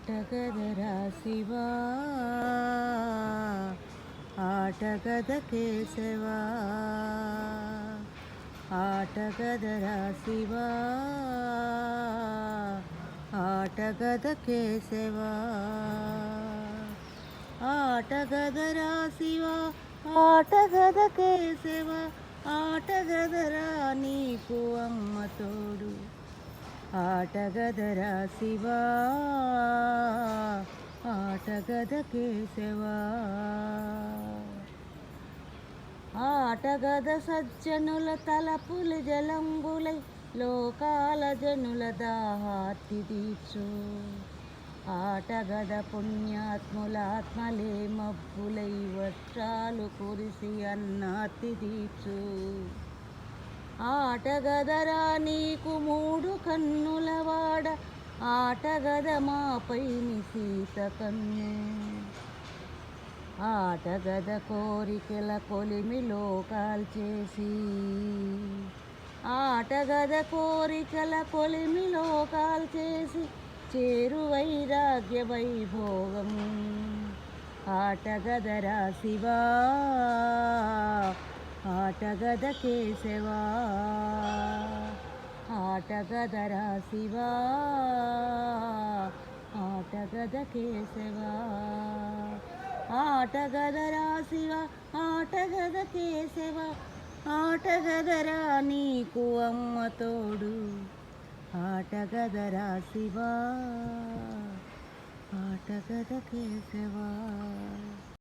ఆటగదరా శివా ఆటగద కేశవా ఆటగదరా శివా ఆటగద కేశవా ఆటగదరా శివా ఆటగద కేశవా ఆటగదరా నీకు అమ్మ తోడు ఆటగదరా శివా ఆటగద కేశవా ఆటగద సజ్జనుల తలపులు జలంబులై లోకాల జనుల దాహార్తి తీర్చు ఆటగద పుణ్యాత్ములాత్మలే మబ్బులై వర్షాలు కురిసి అన్నార్తి తీర్చు ఆటగదరా నీకు మూడు కన్నులవాడ ఆటగద మాపై నిశీత కన్ను ఆటగద కోరికల కొలిమిలో కాల్చేసి ఆటగద కోరికల కొలిమిలో కాల్చేసి చేరు వైరాగ్య వైభోగము ఆటగదరా శివా ఆటగద కేశవా ఆటగదరా శివా ఆటగద కేశవా ఆటగదరా శివా ఆటగద కేశవా ఆటగదరా నీకు అమ్మ తోడు ఆటగదరా శివా ఆటగద కేశవా